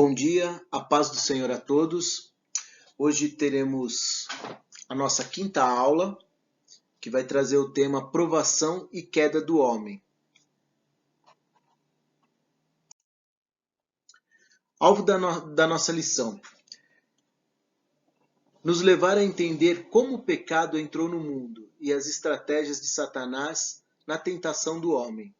Bom dia, a paz do Senhor a todos. Hoje teremos a nossa quinta aula, que vai trazer o tema Provação e Queda do Homem. Alvo da nossa lição: nos levar a entender como o pecado entrou no mundo e as estratégias de Satanás na tentação do homem.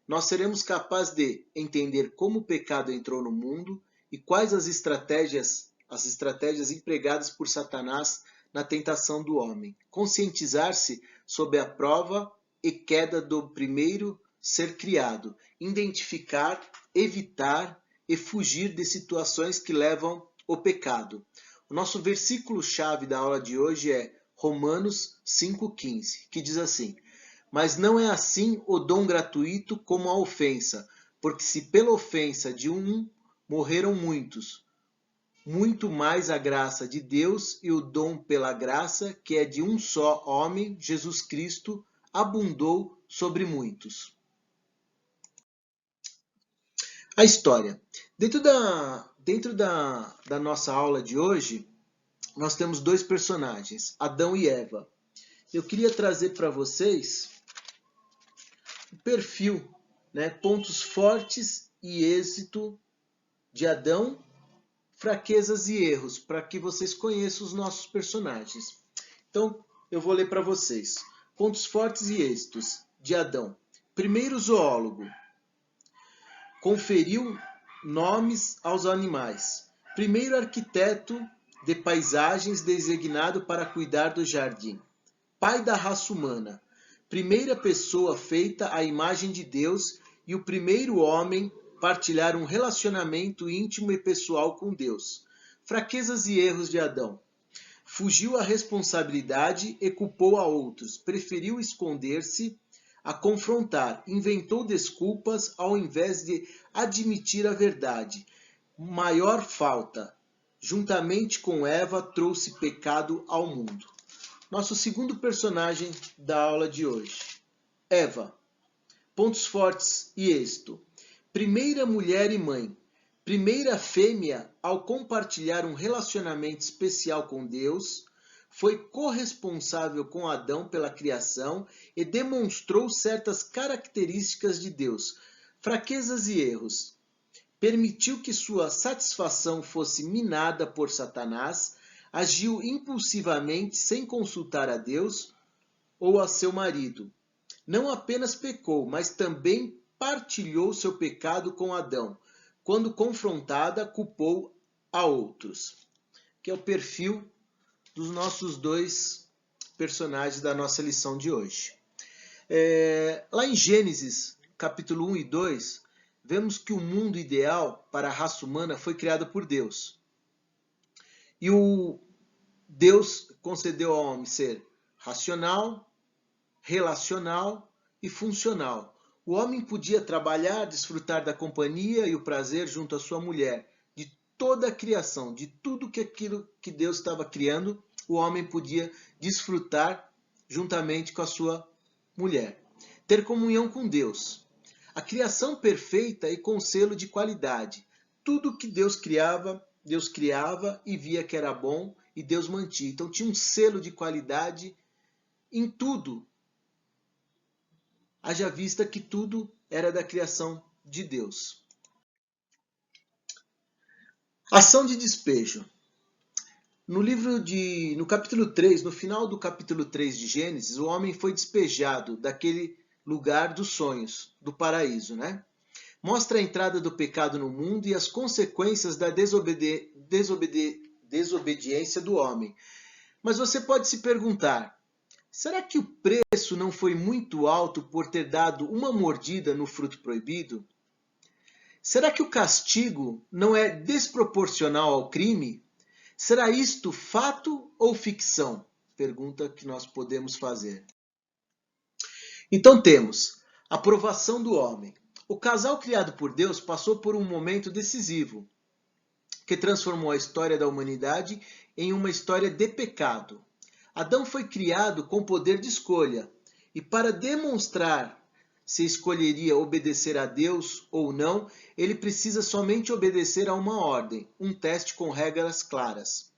Nós seremos capazes de entender como o pecado entrou no mundo e quais as estratégias empregadas por Satanás na tentação do homem. Conscientizar-se sobre a prova e queda do primeiro ser criado. Identificar, evitar e fugir de situações que levam ao pecado. O nosso versículo-chave da aula de hoje é Romanos 5,15, que diz assim: mas não é assim o dom gratuito como a ofensa, porque se pela ofensa de um morreram muitos, muito mais a graça de Deus e o dom pela graça, que é de um só homem, Jesus Cristo, abundou sobre muitos. A história. Dentro da nossa aula de hoje, nós temos dois personagens, Adão e Eva. Eu queria trazer para vocês o perfil, pontos fortes e êxito de Adão, fraquezas e erros, para que vocês conheçam os nossos personagens. Então, eu vou ler para vocês. Pontos fortes e êxitos de Adão. Primeiro zoólogo. Conferiu nomes aos animais. Primeiro arquiteto de paisagens designado para cuidar do jardim. Pai da raça humana. Primeira pessoa feita à imagem de Deus e o primeiro homem partilhar um relacionamento íntimo e pessoal com Deus. Fraquezas e erros de Adão. Fugiu à responsabilidade e culpou a outros. Preferiu esconder-se a confrontar. Inventou desculpas ao invés de admitir a verdade. Maior falta. Juntamente com Eva, trouxe pecado ao mundo. Nosso segundo personagem da aula de hoje. Eva. Pontos fortes e êxito. Primeira mulher e mãe. Primeira fêmea ao compartilhar um relacionamento especial com Deus, foi corresponsável com Adão pela criação e demonstrou certas características de Deus. Fraquezas e erros. Permitiu que sua satisfação fosse minada por Satanás, agiu impulsivamente sem consultar a Deus ou a seu marido. Não apenas pecou, mas também partilhou seu pecado com Adão. Quando confrontada, culpou a outros. Que é o perfil dos nossos dois personagens da nossa lição de hoje. Lá em Gênesis, capítulo 1 e 2, vemos que o mundo ideal para a raça humana foi criado por Deus. E o Deus concedeu ao homem ser racional, relacional e funcional. O homem podia trabalhar, desfrutar da companhia e o prazer junto à sua mulher. De toda a criação, de tudo aquilo que Deus estava criando, o homem podia desfrutar juntamente com a sua mulher. Ter comunhão com Deus. A criação perfeita e com selo de qualidade. Tudo que Deus criava e via que era bom e Deus mantinha. Então tinha um selo de qualidade em tudo. Haja vista que tudo era da criação de Deus. Ação de despejo. No capítulo 3, no final do capítulo 3 de Gênesis, o homem foi despejado daquele lugar dos sonhos, do paraíso, Mostra a entrada do pecado no mundo e as consequências da desobediência do homem. Mas você pode se perguntar, será que o preço não foi muito alto por ter dado uma mordida no fruto proibido? Será que o castigo não é desproporcional ao crime? Será isto fato ou ficção? Pergunta que nós podemos fazer. Então temos a provação do homem. O casal criado por Deus passou por um momento decisivo, que transformou a história da humanidade em uma história de pecado. Adão foi criado com poder de escolha, e para demonstrar se escolheria obedecer a Deus ou não, ele precisa somente obedecer a uma ordem, um teste com regras claras.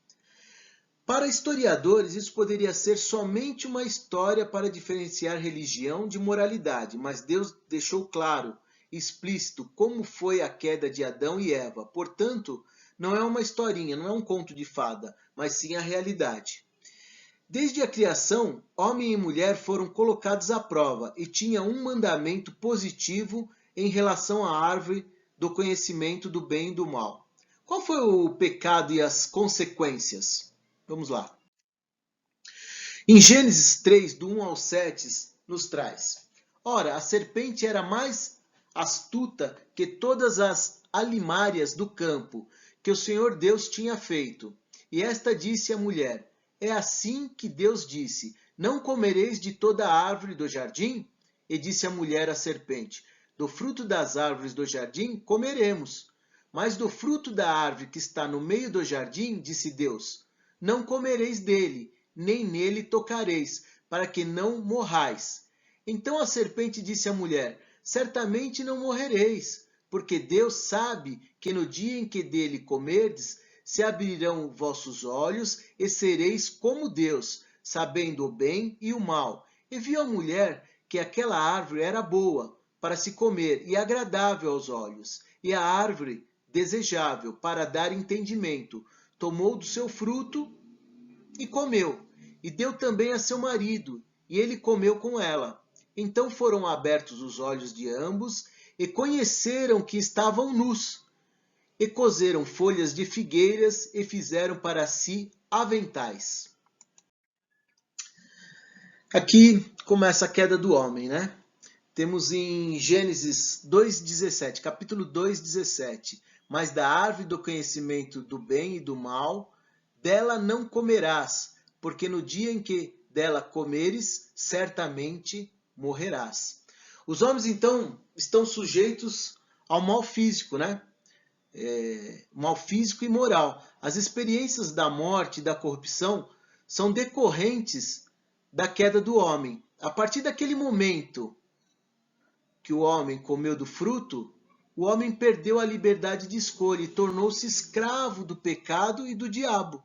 Para historiadores, isso poderia ser somente uma história para diferenciar religião de moralidade, mas Deus deixou claro, explícito, como foi a queda de Adão e Eva. Portanto, não é uma historinha, não é um conto de fada, mas sim a realidade. Desde a criação, homem e mulher foram colocados à prova e tinha um mandamento positivo em relação à árvore do conhecimento do bem e do mal. Qual foi o pecado e as consequências? Vamos lá. Em Gênesis 3, do 1 ao 7, nos traz: Ora, a serpente era mais astuta que todas as alimárias do campo que o Senhor Deus tinha feito. E esta disse à mulher: É assim que Deus disse: Não comereis de toda a árvore do jardim? E disse a mulher à serpente: Do fruto das árvores do jardim comeremos. Mas do fruto da árvore que está no meio do jardim, disse Deus: Não comereis dele, nem nele tocareis, para que não morrais. Então a serpente disse à mulher: Certamente não morrereis, porque Deus sabe que no dia em que dele comerdes, se abrirão vossos olhos e sereis como Deus, sabendo o bem e o mal. E viu a mulher que aquela árvore era boa para se comer e agradável aos olhos, e a árvore desejável para dar entendimento. Tomou do seu fruto e comeu, e deu também a seu marido, e ele comeu com ela. Então foram abertos os olhos de ambos, e conheceram que estavam nus, e coseram folhas de figueiras, e fizeram para si aventais. Aqui começa a queda do homem, né? Temos em Gênesis 2,17, capítulo 2,17. Mas da árvore do conhecimento do bem e do mal, dela não comerás, porque no dia em que dela comeres, certamente morrerás. Os homens, então, estão sujeitos ao mal físico, né? Mal físico e moral. As experiências da morte e da corrupção são decorrentes da queda do homem. A partir daquele momento que o homem comeu do fruto, o homem perdeu a liberdade de escolha e tornou-se escravo do pecado e do diabo.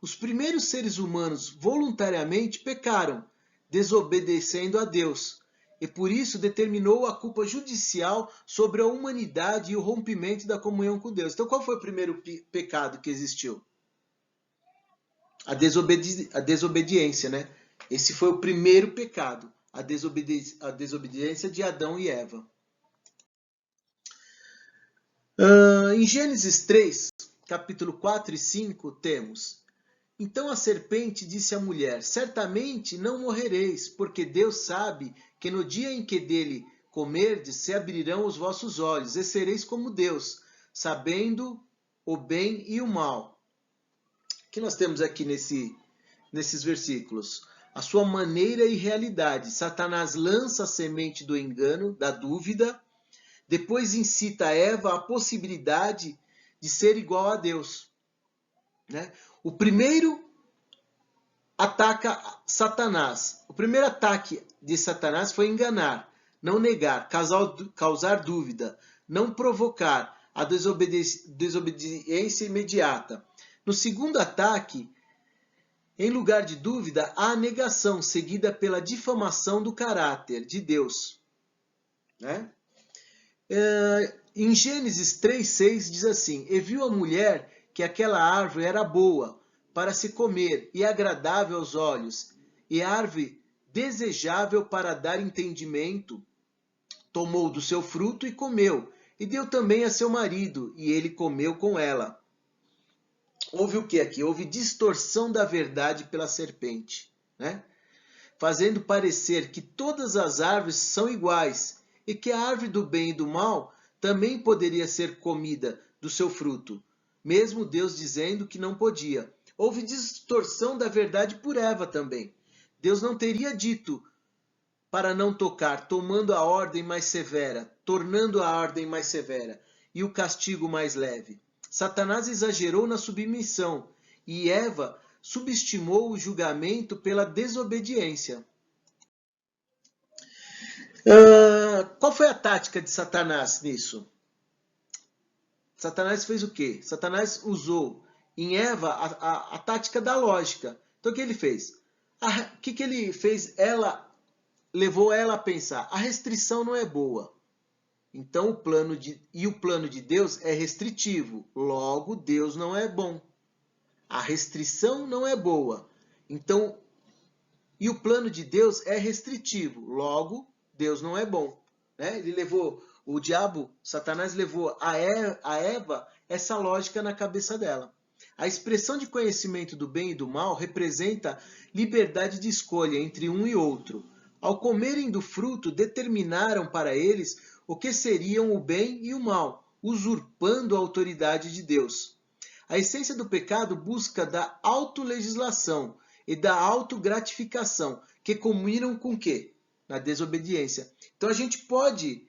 Os primeiros seres humanos voluntariamente pecaram, desobedecendo a Deus, e por isso determinou a culpa judicial sobre a humanidade e o rompimento da comunhão com Deus. Então, qual foi o primeiro pecado que existiu? A desobediência, né? Esse foi o primeiro pecado, a desobediência de Adão e Eva. Em Gênesis 3, capítulo 4 e 5, temos: Então a serpente disse à mulher: Certamente não morrereis, porque Deus sabe que no dia em que dele comerdes, se abrirão os vossos olhos, e sereis como Deus, sabendo o bem e o mal. O que nós temos aqui nesses versículos? A sua maneira e realidade. Satanás lança a semente do engano, da dúvida, depois incita Eva à possibilidade de ser igual a Deus. Né? O primeiro ataca Satanás. O primeiro ataque de Satanás foi enganar, não negar, causar dúvida, não provocar a desobediência imediata. No segundo ataque, em lugar de dúvida, há a negação, seguida pela difamação do caráter de Deus. Né? Em Gênesis 3,6 diz assim: E viu a mulher que aquela árvore era boa para se comer e agradável aos olhos, e árvore desejável para dar entendimento. Tomou do seu fruto e comeu, e deu também a seu marido, e ele comeu com ela. Houve o que aqui? Houve distorção da verdade pela serpente, né? Fazendo parecer que todas as árvores são iguais, e que a árvore do bem e do mal também poderia ser comida do seu fruto, mesmo Deus dizendo que não podia. Houve distorção da verdade por Eva também. Deus não teria dito para não tocar, tomando a ordem mais severa, tornando a ordem mais severa e o castigo mais leve. Satanás exagerou na submissão e Eva subestimou o julgamento pela desobediência. Qual foi a tática de Satanás nisso? Satanás fez o quê? Satanás usou em Eva a tática da lógica. Então o que ele fez? O que ele fez? Levou ela a pensar, a restrição não é boa. Então o plano de Deus é restritivo. Logo, Deus não é bom. A restrição não é boa. Então, e o plano de Deus é restritivo. Logo, Deus não é bom. Né? O diabo, Satanás levou a Eva essa lógica na cabeça dela. A expressão de conhecimento do bem e do mal representa liberdade de escolha entre um e outro. Ao comerem do fruto, determinaram para eles o que seriam o bem e o mal, usurpando a autoridade de Deus. A essência do pecado busca da autolegislação e da autogratificação, que culminam com o quê? Na desobediência. Então a gente pode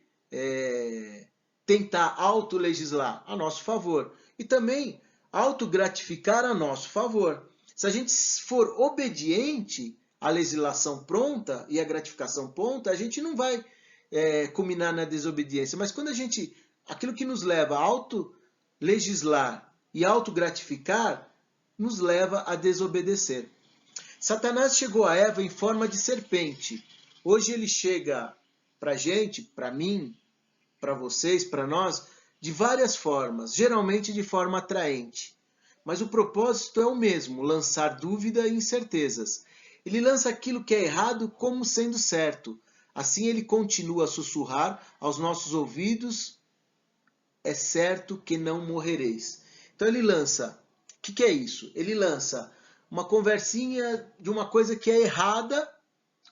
tentar autolegislar a nosso favor e também autogratificar a nosso favor. Se a gente for obediente à legislação pronta e à gratificação pronta, a gente não vai culminar na desobediência. Mas quando aquilo que nos leva a autolegislar e autogratificar, nos leva a desobedecer. Satanás chegou a Eva em forma de serpente. Hoje ele chega para a gente, para mim, para vocês, para nós, de várias formas, geralmente de forma atraente. Mas o propósito é o mesmo, lançar dúvida e incertezas. Ele lança aquilo que é errado como sendo certo. Assim ele continua a sussurrar aos nossos ouvidos, é certo que não morrereis. Então ele lança, o que é isso? Ele lança uma conversinha de uma coisa que é errada,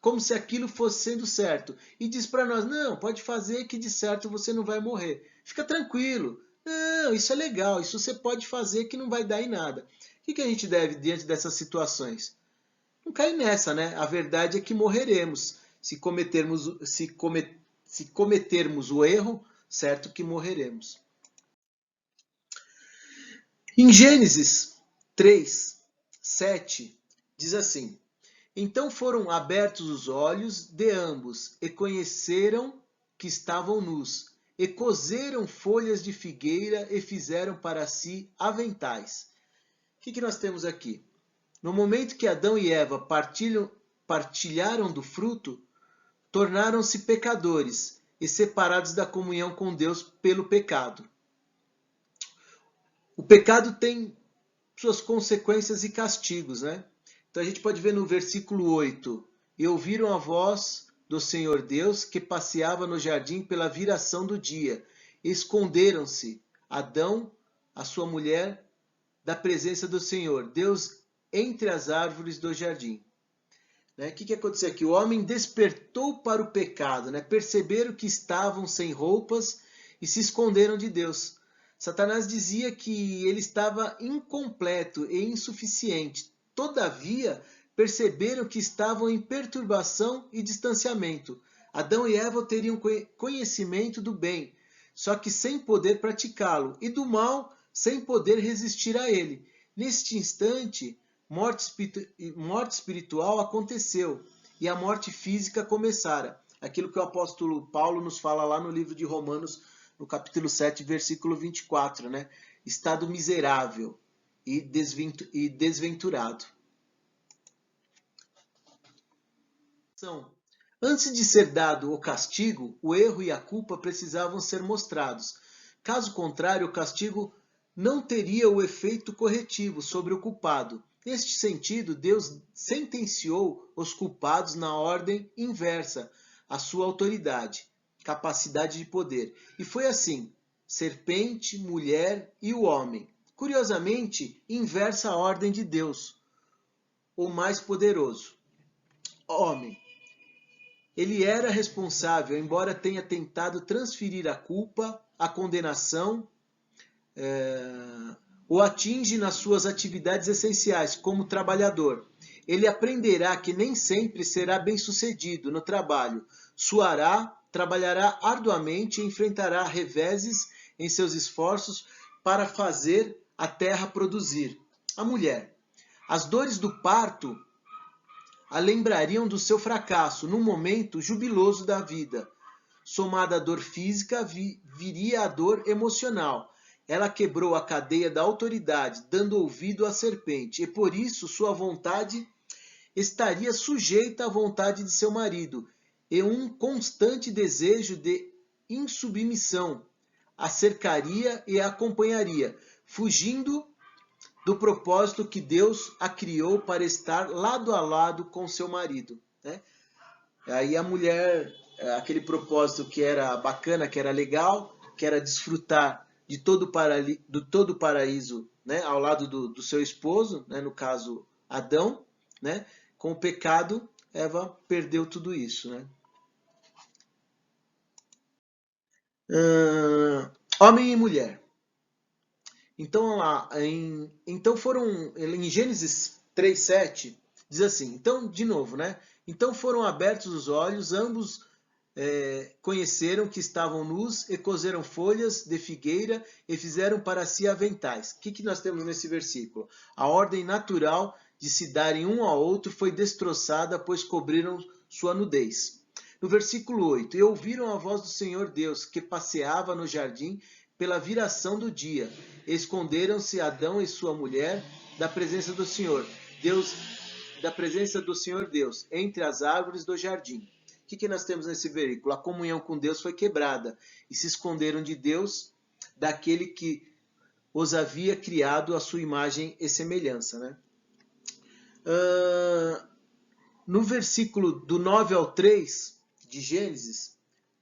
como se aquilo fosse sendo certo. E diz para nós, não, pode fazer que de certo você não vai morrer. Fica tranquilo. Não, isso é legal, isso você pode fazer que não vai dar em nada. O que a gente deve diante dessas situações? Não cair nessa, né? A verdade é que morreremos. Se cometermos o erro, certo que morreremos. Em Gênesis 3, 7, diz assim: então foram abertos os olhos de ambos, e conheceram que estavam nus, e coseram folhas de figueira, e fizeram para si aventais. O que nós temos aqui? No momento que Adão e Eva partilharam do fruto, tornaram-se pecadores, e separados da comunhão com Deus pelo pecado. O pecado tem suas consequências e castigos, né? Então a gente pode ver no versículo 8, e ouviram a voz do Senhor Deus que passeava no jardim pela viração do dia. E esconderam-se Adão, a sua mulher, da presença do Senhor Deus entre as árvores do jardim. O que aconteceu aqui? O homem despertou para o pecado, né? Perceberam que estavam sem roupas e se esconderam de Deus. Satanás dizia que ele estava incompleto e insuficiente. Todavia, perceberam que estavam em perturbação e distanciamento. Adão e Eva teriam conhecimento do bem, só que sem poder praticá-lo, e do mal, sem poder resistir a ele. Neste instante, morte espiritual aconteceu e a morte física começara. Aquilo que o apóstolo Paulo nos fala lá no livro de Romanos, no capítulo 7, versículo 24, né? Estado miserável e desventurado. Antes de ser dado o castigo, o erro e a culpa precisavam ser mostrados. Caso contrário, o castigo não teria o efeito corretivo sobre o culpado. Neste sentido, Deus sentenciou os culpados na ordem inversa à sua autoridade, capacidade de poder. E foi assim: serpente, mulher e o homem. Curiosamente, inversa a ordem de Deus, o mais poderoso. Homem. Ele era responsável, embora tenha tentado transferir a culpa, a condenação, o atinge nas suas atividades essenciais como trabalhador. Ele aprenderá que nem sempre será bem-sucedido no trabalho. Suará, trabalhará arduamente e enfrentará reveses em seus esforços para fazer a terra produzir. A mulher. As dores do parto a lembrariam do seu fracasso num momento jubiloso da vida. Somada à dor física, viria a dor emocional. ela quebrou a cadeia da autoridade, dando ouvido à serpente, e por isso sua vontade estaria sujeita à vontade de seu marido, e um constante desejo de insubmissão a cercaria e a acompanharia, fugindo do propósito que Deus a criou para estar lado a lado com seu marido, né? Aí a mulher, aquele propósito que era bacana, que era legal, que era desfrutar de todo o paraíso, né, ao lado do seu esposo, né, no caso Adão, né, com o pecado, Eva perdeu tudo isso, né? Homem e mulher. Então lá, então foram em Gênesis 3:7 diz assim. Então, de novo, né? Então foram abertos os olhos, ambos conheceram que estavam nus e coseram folhas de figueira e fizeram para si aventais. O que nós temos nesse versículo? A ordem natural de se darem um ao outro foi destroçada, pois cobriram sua nudez. No versículo 8, e ouviram a voz do Senhor Deus, que passeava no jardim pela viração do dia. Esconderam-se Adão e sua mulher da presença do Senhor Deus, entre as árvores do jardim. O que nós temos nesse versículo? A comunhão com Deus foi quebrada e se esconderam de Deus, daquele que os havia criado à sua imagem e semelhança, né? No versículo do 9 ao 3 de Gênesis,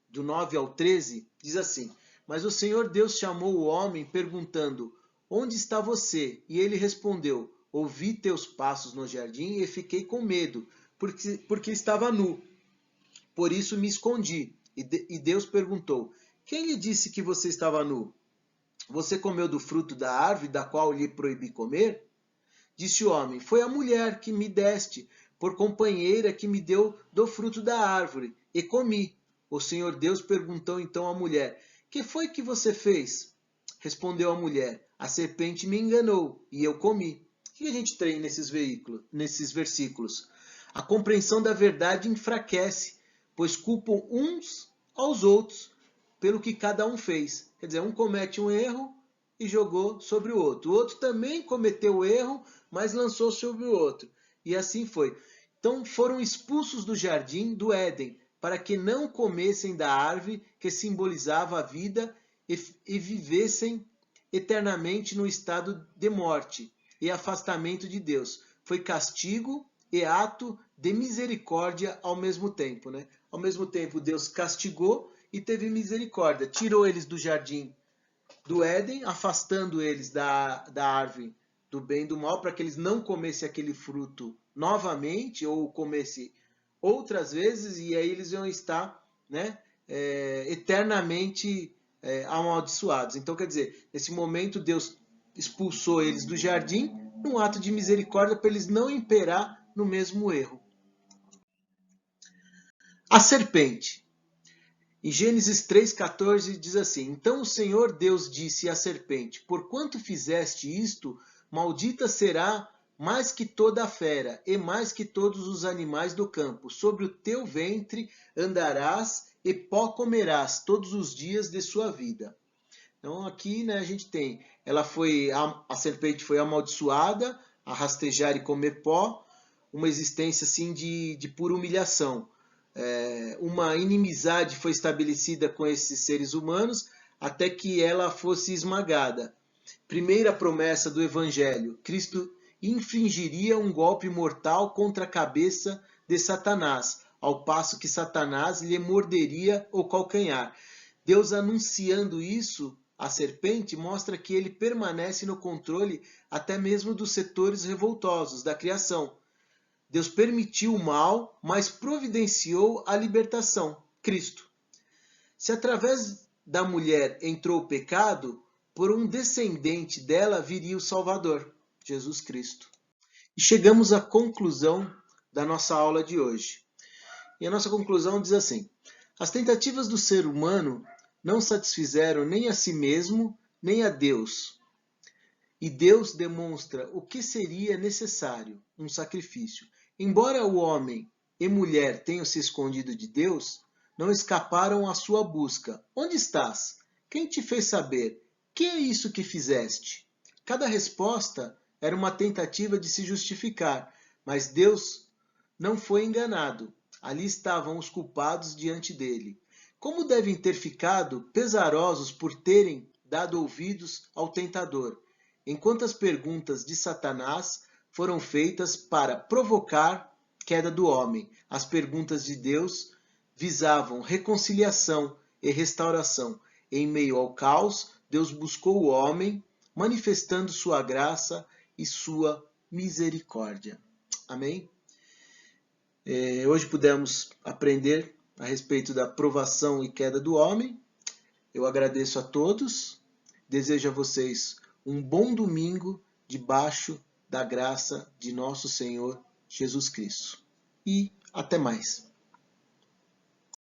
do 9 ao 13, diz assim: Mas o Senhor Deus chamou o homem, perguntando: Onde está você? E ele respondeu: Ouvi teus passos no jardim e fiquei com medo, porque estava nu. Por isso me escondi. E Deus perguntou: Quem lhe disse que você estava nu? Você comeu do fruto da árvore da qual lhe proibi comer? Disse o homem: Foi a mulher que me deste, por companheira que me deu do fruto da árvore, e comi. O Senhor Deus perguntou então à mulher: Que foi que você fez? Respondeu a mulher: A serpente me enganou, e eu comi. O que a gente tem nesses versículos? A compreensão da verdade enfraquece, pois culpam uns aos outros pelo que cada um fez. Quer dizer, um comete um erro e jogou sobre o outro. O outro também cometeu o erro, mas lançou sobre o outro. E assim foi. Então foram expulsos do jardim do Éden, para que não comessem da árvore que simbolizava a vida e vivessem eternamente no estado de morte e afastamento de Deus. Foi castigo e ato de misericórdia ao mesmo tempo, né? Ao mesmo tempo, Deus castigou e teve misericórdia. Tirou eles do jardim do Éden, afastando eles da árvore do bem e do mal, para que eles não comessem aquele fruto novamente, ou comessem outras vezes, e aí eles iam estar, né, eternamente amaldiçoados. Então, quer dizer, nesse momento Deus expulsou eles do jardim, num ato de misericórdia, para eles não imperar no mesmo erro. A serpente. Em Gênesis 3,14 diz assim: Então o Senhor Deus disse à serpente: Porquanto fizeste isto, maldita será mais que toda a fera, e mais que todos os animais do campo. Sobre o teu ventre andarás, e pó comerás todos os dias de sua vida. Então aqui, né, a gente tem, a serpente foi amaldiçoada, a rastejar e comer pó, uma existência assim de pura humilhação. Uma inimizade foi estabelecida com esses seres humanos até que ela fosse esmagada. Primeira promessa do Evangelho: Cristo infligiria um golpe mortal contra a cabeça de Satanás, ao passo que Satanás lhe morderia o calcanhar. Deus anunciando isso à serpente mostra que ele permanece no controle até mesmo dos setores revoltosos da criação. Deus permitiu o mal, mas providenciou a libertação, Cristo. Se através da mulher entrou o pecado, por um descendente dela viria o Salvador, Jesus Cristo. E chegamos à conclusão da nossa aula de hoje. E a nossa conclusão diz assim: as tentativas do ser humano não satisfizeram nem a si mesmo, nem a Deus. E Deus demonstra o que seria necessário, um sacrifício. Embora o homem e mulher tenham se escondido de Deus, não escaparam à sua busca. Onde estás? Quem te fez saber? Que é isso que fizeste? Cada resposta era uma tentativa de se justificar, mas Deus não foi enganado. Ali estavam os culpados diante dele. Como devem ter ficado pesarosos por terem dado ouvidos ao tentador, enquanto as perguntas de Satanás foram feitas para provocar queda do homem. As perguntas de Deus visavam reconciliação e restauração. Em meio ao caos, Deus buscou o homem, manifestando sua graça e sua misericórdia. Amém? Hoje pudemos aprender a respeito da provação e queda do homem. Eu agradeço a todos. Desejo a vocês um bom domingo debaixo da graça de nosso Senhor Jesus Cristo. E até mais.